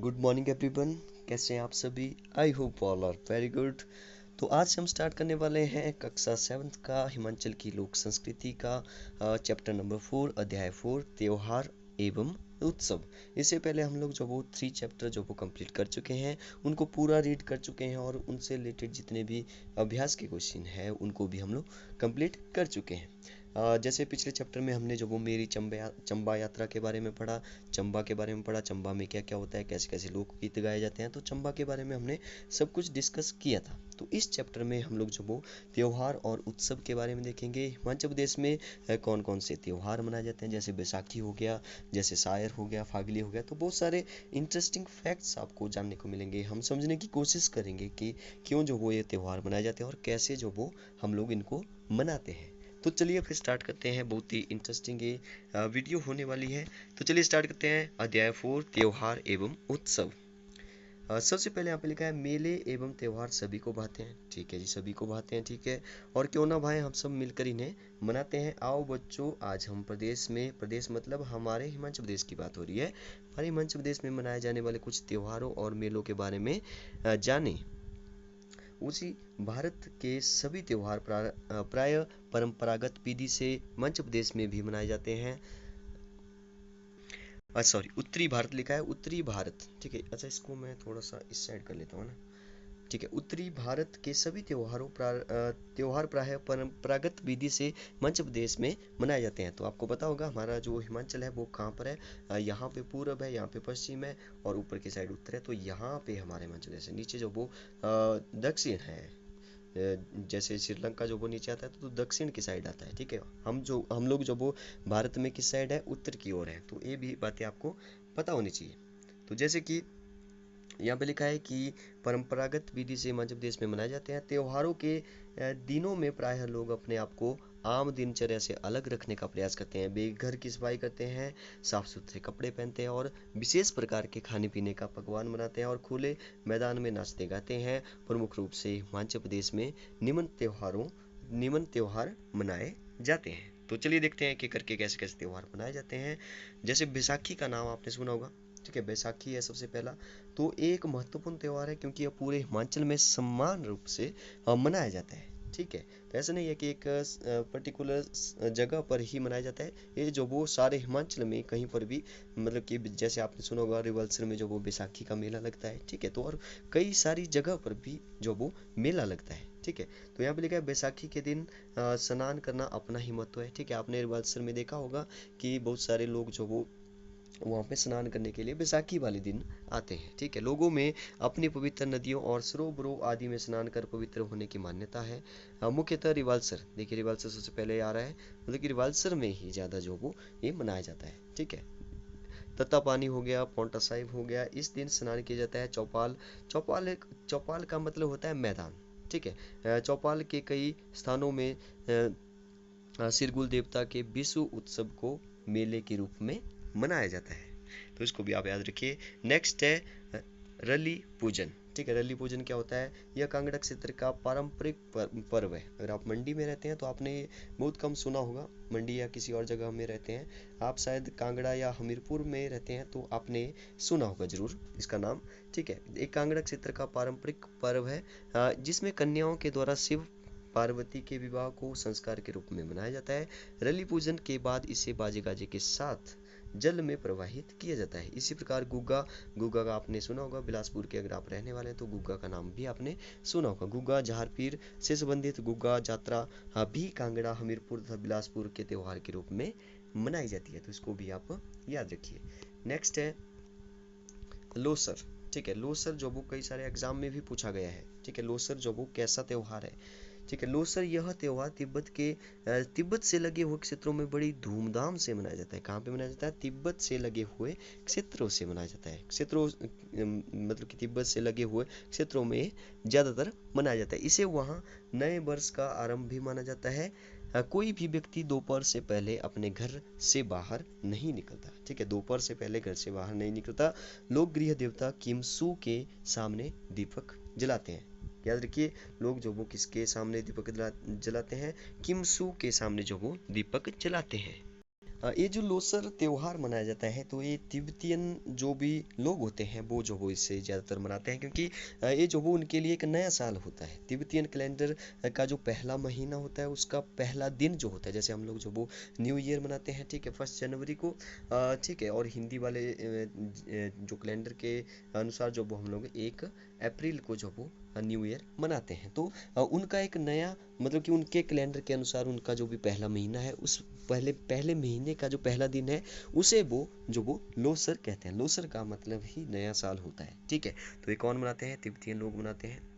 Good morning everyone. कैसे हैं आप सभी? I hope all are very good. तो आज हम स्टार्ट करने वाले हैं कक्षा 7th का हिमाचल की लोक संस्कृति का चैप्टर नंबर 4 अध्याय 4 त्योहार एवं उत्सव। इससे पहले हम लोग जो वो 3 चैप्टर जो वो कंप्लीट कर चुके हैं, उनको पूरा रीड कर चुके हैं और उनसे रिलेटेड जितने भी अभ्यास के क्वेश्चन हैं उनको भी हम लोग कंप्लीट कर चुके हैं। जैसे पिछले चैप्टर में हमने जो वो मेरी चंबा यात्रा के बारे में पढ़ा, चंबा के बारे में पढ़ा, चंबा में क्या क्या होता है, कैसे कैसे लोकगीत गाए जाते हैं, तो चंबा के बारे में हमने सब कुछ डिस्कस किया था। तो इस चैप्टर में हम लोग जो वो त्योहार और उत्सव के बारे में देखेंगे। हिमाचल प्रदेश में कौन कौन से त्योहार मनाए जाते हैं, जैसे बैसाखी हो गया, जैसे सायर हो गया, फागली हो गया। तो बहुत सारे इंटरेस्टिंग फैक्ट्स आपको जानने को मिलेंगे। हम समझने की कोशिश करेंगे कि क्यों जो वो ये त्योहार मनाए जाते हैं और कैसे जो वो हम लोग इनको मनाते हैं। तो चलिए फिर स्टार्ट करते हैं। बहुत ही इंटरेस्टिंग ये वीडियो होने वाली है। तो चलिए स्टार्ट करते हैं। अध्याय 4 त्योहार एवं उत्सव। सबसे पहले यहाँ पे लिखा है मेले एवं त्योहार सभी को भाते हैं। ठीक है जी, सभी को भाते हैं, ठीक है। और क्यों ना भाई, हम सब मिलकर इन्हें मनाते हैं। आओ बच्चों, आज हम प्रदेश में, प्रदेश मतलब हमारे हिमाचल प्रदेश की बात हो रही है, हमारे हिमाचल प्रदेश में मनाए जाने वाले कुछ त्योहारों और मेलों के बारे में जाने। उसी भारत के सभी त्योहार प्राय परंपरागत विधि से मध्य प्रदेश में भी मनाए जाते हैं। सॉरी, उत्तरी भारत लिखा है, उत्तरी भारत, ठीक है। अच्छा, इसको मैं थोड़ा सा इस साइड कर लेता हूँ ना। ठीक है, उत्तरी भारत के सभी त्योहार प्राय परंपरागत विधि से मध्य प्रदेश में मनाए जाते हैं। तो आपको पता होगा हमारा जो हिमाचल है वो कहाँ पर है। यहाँ पे पूरब है, यहाँ पे पश्चिम है और ऊपर की साइड उत्तर है। तो यहाँ पे हमारे हिमाचल प्रदेश है। नीचे जो वो दक्षिण है, जैसे श्रीलंका जो वो नीचे आता है तो दक्षिण की साइड आता है, ठीक है। हम लोग जो वो भारत में किस साइड है, उत्तर की ओर है। तो ये भी बातें आपको पता होनी चाहिए। तो जैसे कि यहाँ पे लिखा है कि परंपरागत विधि से मध्य प्रदेश में मनाए जाते हैं। त्योहारों के दिनों में प्रायः लोग अपने आप को आम दिनचर्या से अलग रखने का प्रयास करते हैं। वे घर की सफाई करते हैं, साफ सुथरे कपड़े पहनते हैं और विशेष प्रकार के खाने पीने का पकवान बनाते हैं और खुले मैदान में नाचते गाते हैं। प्रमुख रूप से हिमाचल प्रदेश में निम्न त्योहार मनाए जाते हैं। तो चलिए देखते हैं कि करके कैसे कैसे त्योहार मनाए जाते हैं। जैसे बैसाखी का नाम आपने सुना होगा, ठीक है। बैसाखी है सबसे पहला। तो एक महत्वपूर्ण त्योहार है क्योंकि यह पूरे हिमाचल में समान रूप से मनाया जाता है, ठीक है। तो ऐसा नहीं है कि एक पर्टिकुलर जगह पर ही मनाया जाता है। ये जो वो सारे हिमाचल में कहीं पर भी, मतलब कि जैसे आपने सुना होगा रिवल्सर में जो वो बैसाखी का मेला लगता है, ठीक है। तो और कई सारी जगह पर भी जो वो मेला लगता है, ठीक है। तो यहाँ पे लिखा है बैसाखी के दिन स्नान करना अपना ही महत्व है, ठीक है। आपने रिवल्सर में देखा होगा कि बहुत सारे लोग जो वो वहाँ पे स्नान करने के लिए बैसाखी वाले दिन आते हैं, ठीक है। लोगों में अपनी पवित्र नदियों और सरोवरों आदि में स्नान कर पवित्र होने की मान्यता है। मुख्यतः रिवाल्सर, देखिए रिवाल्सर सबसे पहले आ रहा है, मतलब कि रिवाल्सर में ही ज़्यादा जो वो ये मनाया जाता है, ठीक है। तत्तापानी हो गया, पौंटा साहिब हो गया, इस दिन स्नान किया जाता है। चौपाल का मतलब होता है मैदान, ठीक है। चौपाल के कई स्थानों में सिरगुल देवता के विश्व उत्सव को मेले के रूप में मनाया जाता है। तो इसको भी आप याद रखिए। नेक्स्ट है रली पूजन, ठीक है। रली पूजन क्या होता है? यह कांगड़ा क्षेत्र का पारंपरिक पर्व है। अगर आप मंडी में रहते हैं तो आपने बहुत कम सुना होगा, मंडी या किसी और जगह में रहते हैं आप, शायद कांगड़ा या हमीरपुर में रहते हैं तो आपने सुना होगा जरूर इसका नाम, ठीक है। एक कांगड़ा क्षेत्र का पारंपरिक पर्व है जिसमें कन्याओं के द्वारा शिव पार्वती के विवाह को संस्कार के रूप में मनाया जाता है। रली पूजन के बाद इसे बाजे गाजे के साथ जल में प्रवाहित किया जाता है। इसी प्रकार गुग्गा, गुग्गा का आपने सुना होगा, बिलासपुर के अगर आप रहने वाले हैं तो गुग्गा का नाम भी आपने सुना होगा। गुग्गा जहारपीर से संबंधित गुग्गा यात्रा भी कांगड़ा, हमीरपुर तथा बिलासपुर के त्योहार के रूप में मनाई जाती है। तो इसको भी आप याद रखिए। नेक्स्ट है लोसर, ठीक है। लोसर जो वो कई सारे एग्जाम में भी पूछा गया है, ठीक है। लोसर जो वो कैसा त्योहार है, ठीक है। लोसर यह त्योहार तिब्बत से लगे हुए क्षेत्रों में बड़ी धूमधाम से मनाया जाता है। कहाँ पे मनाया जाता है? तिब्बत से लगे हुए क्षेत्रों से मनाया जाता है। मतलब कि तिब्बत से लगे हुए क्षेत्रों में ज्यादातर मनाया जाता है। इसे वहाँ नए वर्ष का आरंभ भी माना जाता है। कोई भी व्यक्ति दोपहर से पहले अपने घर से बाहर नहीं निकलता, ठीक है। दोपहर से पहले घर से बाहर नहीं निकलता। लोग गृह देवता किमसू के सामने दीपक जलाते हैं। याद रखिए, लोग जो वो किसके सामने दीपक जलाते हैं? किमसू के सामने जो वो दीपक जलाते हैं। ये जो लोसर त्योहार मनाया जाता है तो ये तिब्बतियन जो भी लोग होते हैं वो इससे ज़्यादातर मनाते हैं, क्योंकि ये जो वो उनके लिए एक नया साल होता है। तिब्बतियन कैलेंडर का जो पहला महीना होता है उसका पहला दिन जो होता है, जैसे हम लोग जो वो न्यू ईयर मनाते हैं, ठीक है, 1 जनवरी को, ठीक है, और हिंदी वाले जो कैलेंडर के अनुसार जो वो हम लोग 1 अप्रैल को जो वो न्यू ईयर मनाते हैं। तो उनका एक नया, मतलब कि उनके कैलेंडर के अनुसार उनका जो भी पहला महीना है उस पहले पहले महीने का जो पहला दिन है उसे वो लोसर कहते हैं। लोसर का मतलब ही नया साल होता है, ठीक है। तो ये कौन मनाते हैं? तिब्बतियन लोग मनाते हैं।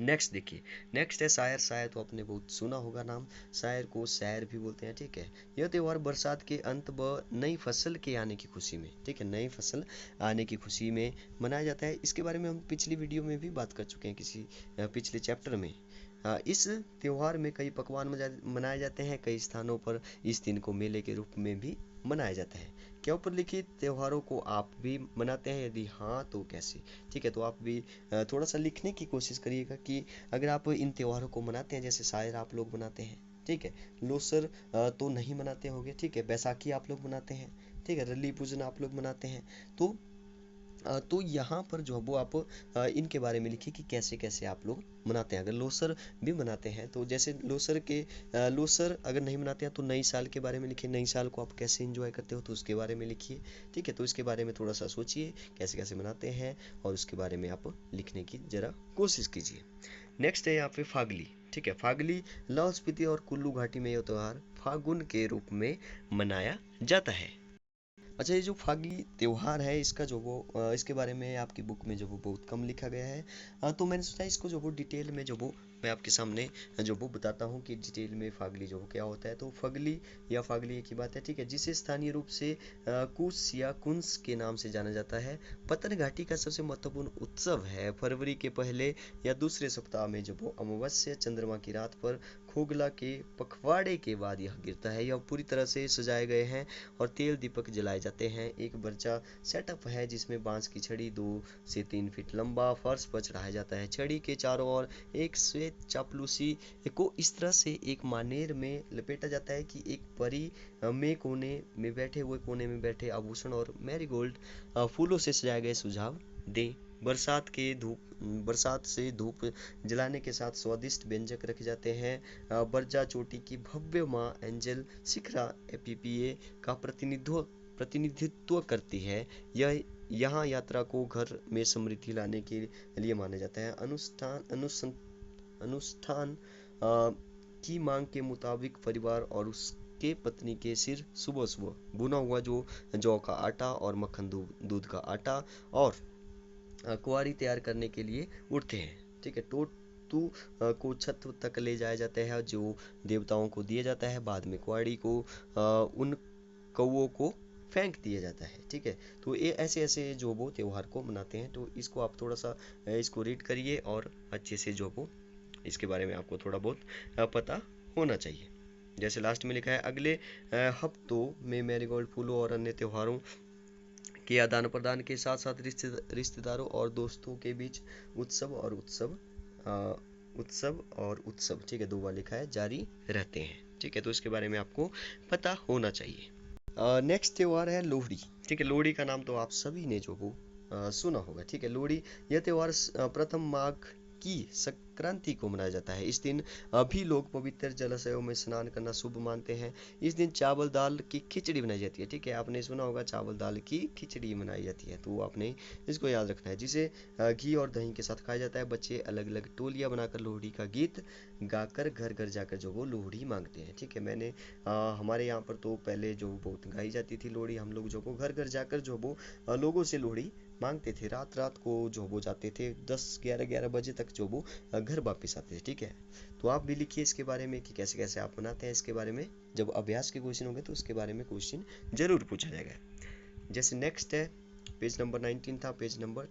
नेक्स्ट देखिए, नेक्स्ट है शायर। शायर तो आपने बहुत सुना होगा नाम। शायर को शायर भी बोलते हैं, ठीक है। यह त्योहार बरसात के अंत व नई फसल के आने की खुशी में, ठीक है, नई फसल आने की खुशी में मनाया जाता है। इसके बारे में हम पिछली वीडियो में भी बात कर चुके हैं, किसी पिछले चैप्टर में। इस त्योहार में कई पकवान मनाए जाते हैं। कई स्थानों पर इस दिन को मेले के रूप में भी मनाया जाता है। क्या ऊपर लिखित त्योहारों को आप भी मनाते हैं? यदि हाँ तो कैसे? ठीक है, तो आप भी थोड़ा सा लिखने की कोशिश करिएगा कि अगर आप इन त्योहारों को मनाते हैं, जैसे शायर आप लोग मनाते हैं, ठीक है। लोसर तो नहीं मनाते होंगे, ठीक है। बैसाखी आप लोग मनाते हैं, ठीक है। रली पूजन आप लोग मनाते हैं। तो यहाँ पर जो है वो आप इनके बारे में लिखिए कि कैसे कैसे आप लोग मनाते हैं। अगर लोसर भी मनाते हैं तो जैसे लोसर अगर नहीं मनाते हैं तो नई साल के बारे में लिखिए। नई साल को आप कैसे एंजॉय करते हो तो उसके बारे में लिखिए, ठीक है। तो इसके बारे में थोड़ा सा सोचिए कैसे कैसे मनाते हैं और उसके बारे में आप लिखने की ज़रा कोशिश कीजिए। नेक्स्ट है यहाँ पे फागली, ठीक है। फागली लाहौल स्पीति और कुल्लू घाटी में यह त्यौहार फागुन के रूप में मनाया जाता है। अच्छा, ये जो फागी त्योहार है इसका जो वो इसके बारे में आपकी बुक में जो वो बहुत कम लिखा गया है। तो मैंने सोचा इसको जो वो डिटेल में जो वो मैं आपके सामने जो वो बताता हूँ कि डिटेल में फागली जो वो क्या होता है। तो फगली या फागली एक ही बात है, ठीक है, जिसे स्थानीय रूप से कुश या कुंस के नाम से जाना जाता है। पतन घाटी का सबसे महत्वपूर्ण उत्सव है। फरवरी के पहले या दूसरे सप्ताह में जो वो अमावस्या चंद्रमा की रात पर खोगला के पखवाड़े के बाद यह गिरता है। यह पूरी तरह से सजाए गए हैं और तेल दीपक जलाए जाते हैं। एक बर्चा सेटअप है जिसमें बांस की छड़ी 2 से 3 फीट लंबा फर्श पर चढ़ाया जाता है। छड़ी के चारों ओर एक श्वेत चापलूसी को इस तरह से एक मानेर में लपेटा जाता है कि एक परी में कोने में बैठे आभूषण और मैरीगोल्ड फूलों से सजाए गए सुझाव दें। बरसात से धूप जलाने के साथ स्वादिष्ट व्यंजक रखे जाते हैं। बरजा चोटी की भव्य मां एंजल शिखरा एपीपीए का प्रतिनिधित्व करती है। यह यहाँ यात्रा को घर में समृद्धि लाने के लिए माना जाता है। अनुष्ठान की मांग के मुताबिक परिवार और उसके पत्नी के सिर सुबह सुबह भुना हुआ जो जौ का आटा और मक्खन दूध का आटा और कुंवारी तैयार करने के लिए उठते हैं, ठीक है। टोटू को छत तक ले जाया जाता है जो देवताओं को दिया जाता है। बाद में कुंवारी को उन कौओं को फेंक दिया जाता है, ठीक है। तो ये ऐसे ऐसे जो वो त्योहार को मनाते हैं। तो इसको आप थोड़ा सा इसको रीड करिए और अच्छे से जो वो इसके बारे में आपको थोड़ा बहुत पता होना चाहिए। जैसे लास्ट में लिखा है, अगले हफ्तों में मैरीगोल्ड फूलों और अन्य त्योहारों के आदान प्रदान के साथ साथ रिश्तेदारों और दोस्तों के बीच उत्सव, ठीक है, 2 बार लिखा है, जारी रहते हैं, ठीक है। तो इसके बारे में आपको पता होना चाहिए। नेक्स्ट त्योहार है लोहड़ी, ठीक है। लोहड़ी का नाम तो आप सभी ने जो वो सुना होगा, ठीक है। लोहड़ी यह त्योहार प्रथम माघ की संक्रांति को मनाया जाता है। इस दिन अभी लोग पवित्र जलाशयों में स्नान करना शुभ मानते हैं। इस दिन चावल दाल की खिचड़ी बनाई जाती है, ठीक है। आपने सुना होगा चावल दाल की खिचड़ी बनाई जाती है, तो आपने इसको याद रखना है, जिसे घी और दही के साथ खाया जाता है। बच्चे अलग अलग टोलियां बनाकर लोहड़ी का गीत गाकर घर घर जाकर जो वो लोहड़ी मांगते हैं, ठीक है। हमारे यहाँ पर तो पहले जो बहुत गाई जाती थी लोहड़ी, हम लोग जो वो घर घर जाकर जो वो लोगों से लोहड़ी मांगते थे। रात रात को जो वो जाते थे 10-11 बजे तक जो वो घर वापस आते थे, ठीक है। तो आप भी लिखिए इसके बारे में कि कैसे कैसे आप बनाते हैं। इसके बारे में जब अभ्यास के क्वेश्चन होंगे तो उसके बारे में क्वेश्चन जरूर पूछा जाएगा। जैसे नेक्स्ट है पेज नंबर 19 था, पेज नंबर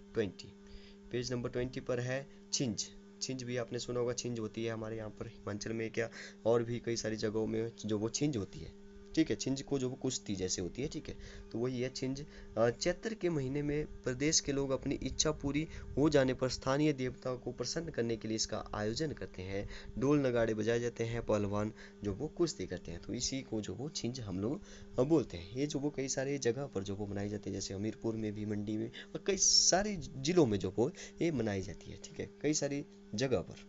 20 पर है छिंज। छिंज भी आपने सुना होगा, छिंज होती है हमारे यहाँ पर हिमाचल में क्या और भी कई सारी जगहों में जो वो छिंज होती है, ठीक है, छिंज को जो वो कुश्ती जैसे होती है, ठीक है, तो वही है छिंज। चैत्र के महीने में प्रदेश के लोग अपनी इच्छा पूरी हो जाने पर स्थानीय देवताओं को प्रसन्न करने के लिए इसका आयोजन करते हैं। ढोल नगाड़े बजाए जाते हैं, पहलवान जो वो कुश्ती करते हैं, तो इसी को जो वो छिंज हम लोग बोलते हैं। ये जो वो कई सारे जगह पर जो वो मनाई जाती है, जैसे हमीरपुर में भी, मंडी में, और कई सारे जिलों में जो वो ये मनाई जाती है, ठीक है, कई सारी जगह पर।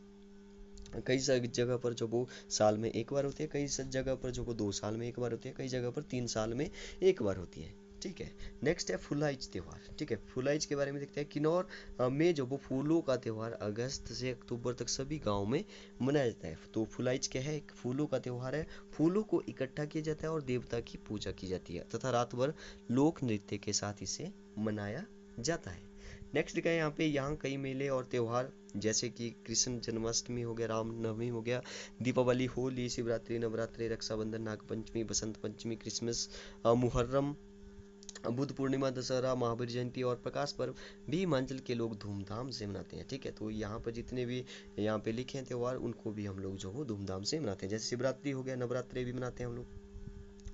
कई सारी जगह पर जो वो साल में एक बार होती है, कई जगह पर जो वो 2 साल में एक बार होती है, कई जगह पर 3 साल में एक बार होती है, ठीक है। नेक्स्ट है फुलाइच त्यौहार, ठीक है। फुलाइच के बारे में देखते हैं। किन्नौर में जो वो फूलों का त्यौहार अगस्त से अक्टूबर तक सभी गाँव में मनाया जाता है। तो फुलाइच क्या है, एक फूलों का त्यौहार है। फूलों को इकट्ठा किया जाता है और देवता की पूजा की जाती है तथा रात भर लोक नृत्य के साथ इसे मनाया जाता है। नेक्स्ट क्या है, यहाँ कई मेले और त्यौहार जैसे कि कृष्ण जन्माष्टमी हो गया, रामनवमी हो गया, दीपावली, होली, शिवरात्रि, नवरात्रि, रक्षाबंधन, नागपंचमी, बसंत पंचमी, क्रिसमस, मुहर्रम, बुद्ध पूर्णिमा, दशहरा, महावीर जयंती और प्रकाश पर्व भी हिमाचल के लोग धूमधाम से मनाते हैं, ठीक है। तो यहाँ पर जितने भी यहाँ पे लिखे हैं त्यौहार, उनको भी हम लोग जो हो धूमधाम से मनाते हैं। जैसे शिवरात्रि हो गया, नवरात्रि भी मनाते हैं हम लोग,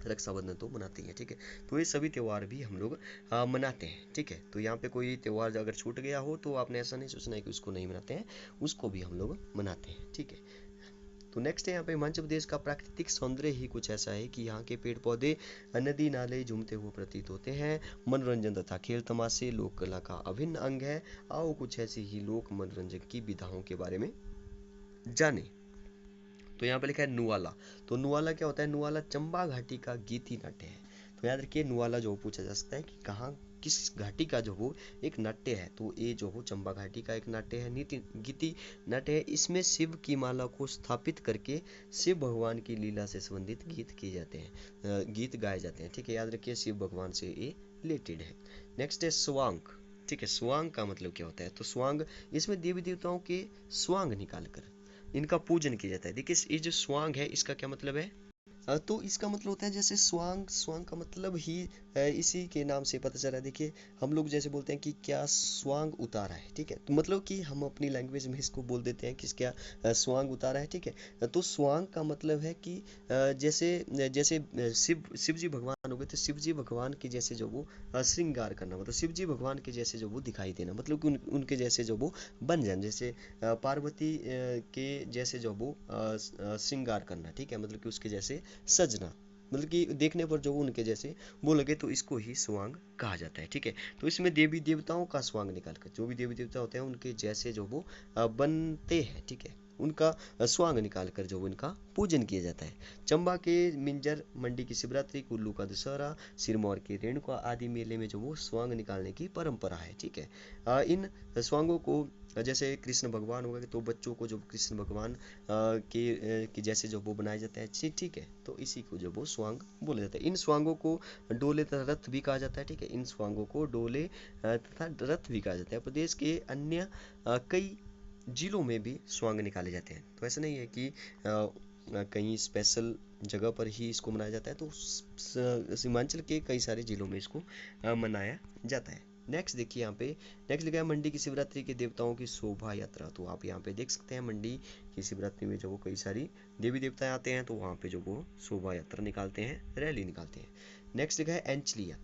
रक्षाबंधन तो मनाते ही हैं, ठीक है। तो ये सभी त्यौहार भी हम लोग मनाते हैं, ठीक है। तो यहाँ पे कोई त्यौहार अगर छूट गया हो तो आपने ऐसा नहीं सोचना है कि उसको नहीं मनाते हैं, उसको भी हम लोग मनाते हैं, ठीक है। तो नेक्स्ट है यहाँ पे हिमाचल प्रदेश का प्राकृतिक सौंदर्य ही कुछ ऐसा है कि यहाँ के पेड़ पौधे, नदी नाले झूमते हुए प्रतीत होते हैं। मनोरंजन तथा खेल तमाशे लोक कला का अभिन्न अंग है। आओ कुछ ऐसी ही लोक मनोरंजन की विधाओं के बारे में जाने। तो यहाँ पे लिखा है नुआला। तो नुआला क्या होता है, नुआला चंबा घाटी का गीति नाट्य है। तो याद रखिए, नुआला जो पूछा जा सकता है कि कहाँ, किस घाटी का जो वो एक नाट्य है, तो ये जो वो चंबा घाटी का एक नाट्य है, नीति गीति नाट्य है। इसमें शिव की माला को स्थापित करके शिव भगवान की लीला से संबंधित गीत किए जाते हैं, गीत गाए जाते हैं, ठीक है। याद रखिए, शिव भगवान से ये रिलेटेड है। नेक्स्ट है स्वांग, ठीक है। स्वांग का मतलब क्या होता है, तो स्वांग, इसमें देवी देवताओं के स्वांग निकाल कर इनका पूजन किया जाता है। देखिए, ये जो स्वांग है, इसका क्या मतलब है, तो इसका मतलब होता है जैसे स्वांग, स्वांग का मतलब ही इसी के नाम से पता चला। देखिए, हम लोग जैसे बोलते हैं कि क्या स्वांग उतारा है, ठीक है, तो मतलब कि हम अपनी लैंग्वेज में इसको बोल देते हैं कि क्या स्वांग उतारा है, ठीक है। तो स्वांग का मतलब है कि जैसे जैसे शिव जी भगवान हो गए, तो शिव जी भगवान के जैसे जो वो श्रृंगार करना, मतलब शिव जी भगवान के जैसे जो वो दिखाई देना, मतलब कि उनके जैसे जो वो बन जाए, जैसे पार्वती के जैसे जो वो श्रृंगार करना, ठीक है, मतलब कि उसके जैसे सजना, मतलब कि देखने पर जो उनके जैसे वो लगे, तो इसको ही स्वांग कहा जाता है, ठीक है। तो इसमें देवी देवताओं का स्वांग निकाल कर जो भी देवी देवता होते हैं उनके जैसे जो वो बनते हैं, ठीक है, उनका स्वांग निकाल कर जो इनका पूजन किया जाता है। चंबा के मिंजर मंडी की शिवरात्रि, कुल्लू का दशहरा, सिरमौर के रेणुका आदि मेले में जो वो स्वांग निकालने की परंपरा है, ठीक है। इन स्वांगों को जैसे कृष्ण भगवान हो गए, तो बच्चों को जो कृष्ण भगवान के जैसे जो वो बनाया जाता है, ठीक है, तो इसी को जो वो स्वांग बोला जाता है। इन स्वांगों को डोले तथा रथ भी कहा जाता है, ठीक है, इन स्वांगों को डोले तथा रथ भी कहा जाता है। प्रदेश के अन्य कई जिलों में भी स्वांग निकाले जाते हैं। तो ऐसा नहीं है कि कहीं स्पेशल जगह पर ही इसको मनाया जाता है, तो सीमांचल के कई सारे जिलों में इसको मनाया जाता है। नेक्स्ट देखिए, यहाँ पे नेक्स्ट लिखा है मंडी की शिवरात्रि के देवताओं की शोभा यात्रा। तो आप यहाँ पे देख सकते हैं, मंडी की शिवरात्रि में जो वो कई सारी देवी देवता आते हैं, तो वहाँ पे जो वो शोभा यात्रा निकालते हैं, रैली निकालते हैं। नेक्स्ट लिखा है एंचलिया।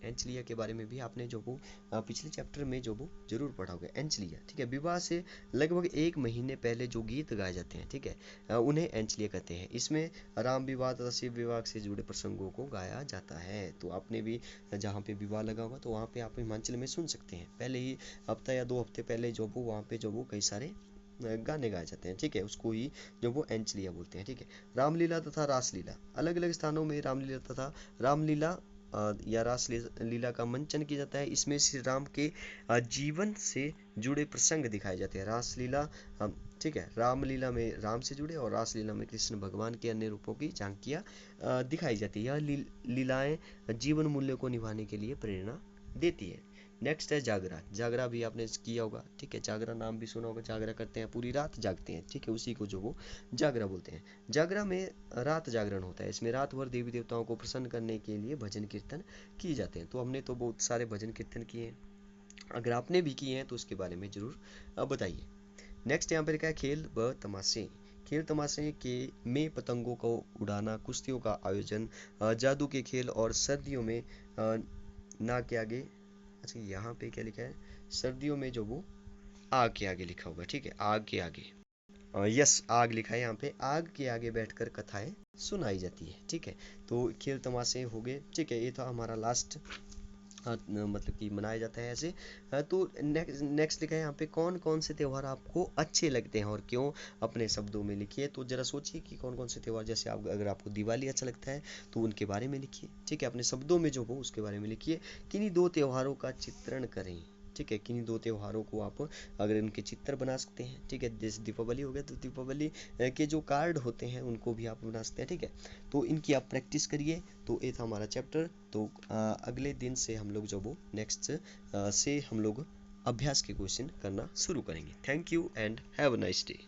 एंचलिया के बारे में भी आपने जो वो पिछले चैप्टर में जो वो जरूर पढ़ा होगा। एंचलिया, ठीक है, विवाह से लगभग 1 महीने पहले जो गीत गाए जाते हैं, ठीक है, उन्हें एंचलिया कहते हैं। इसमें राम विवाह तथा शिव विवाह से जुड़े प्रसंगों को गाया जाता है। तो आपने भी जहाँ पे विवाह लगा होगा, तो वहाँ पे आप हिमाचल में सुन सकते हैं। पहले ही हफ्ता या 2 हफ्ते पहले जो वो वहाँ पे जो वो कई सारे गाने गाए जाते हैं, ठीक है, उसको ही जो वो एंचलिया बोलते हैं, ठीक है। रामलीला तथा रासलीला, अलग अलग स्थानों में रामलीला तथा रामलीला या रास लीला का मंचन किया जाता है। इसमें श्री राम के जीवन से जुड़े प्रसंग दिखाए जाते हैं। रासलीला, ठीक है, रामलीला में राम से जुड़े और रासलीला में कृष्ण भगवान के अन्य रूपों की झांकियाँ दिखाई जाती है। यह लीलाएं जीवन मूल्यों को निभाने के लिए प्रेरणा देती है। नेक्स्ट है जागरा। जागरा भी आपने किया होगा, ठीक है, जागरा नाम भी सुना होगा। जागरा करते हैं, पूरी रात जागते हैं, ठीक है, उसी को जो वो जागरा बोलते हैं। जागरा में रात जागरण होता है। इसमें रात भर देवी देवताओं को प्रसन्न करने के लिए भजन कीर्तन किए जाते हैं। तो हमने तो बहुत सारे भजन कीर्तन किए हैं, अगर आपने भी किए हैं तो उसके बारे में जरूर बताइए। नेक्स्ट यहाँ पर लिखा है खेल व तमाशे। खेल तमाशे के में पतंगों को उड़ाना, कुश्तियों का आयोजन, जादू के खेल और सर्दियों में ना के आगे, अच्छा यहाँ पे क्या लिखा है, सर्दियों में जो वो आग के आगे लिखा होगा, ठीक है, आग के आगे, यस आग लिखा है यहाँ पे, आग के आगे बैठकर कथाएं सुनाई जाती है, ठीक है। तो खेल तमाशे हो गए, ठीक है, ये था हमारा लास्ट, मतलब कि मनाया जाता है ऐसे। तो नेक्स्ट लिखा है यहाँ पे, कौन कौन से त्यौहार आपको अच्छे लगते हैं और क्यों, अपने शब्दों में लिखिए। तो जरा सोचिए कि कौन कौन से त्यौहार, जैसे आप अगर आपको दिवाली अच्छा लगता है तो उनके बारे में लिखिए, ठीक है, अपने शब्दों में जो हो उसके बारे में लिखिए। किन्हीं दो त्योहारों का चित्रण करें, ठीक है, किन्हीं दो त्योहारों को आप अगर इनके चित्र बना सकते हैं, ठीक है, जैसे दीपावली हो गया तो दीपावली के जो कार्ड होते हैं उनको भी आप बना सकते हैं, ठीक है। तो इनकी आप प्रैक्टिस करिए। तो ये था हमारा चैप्टर। तो अगले दिन से हम लोग जब वो नेक्स्ट से हम लोग अभ्यास के क्वेश्चन करना शुरू करेंगे। Thank you and have a nice day.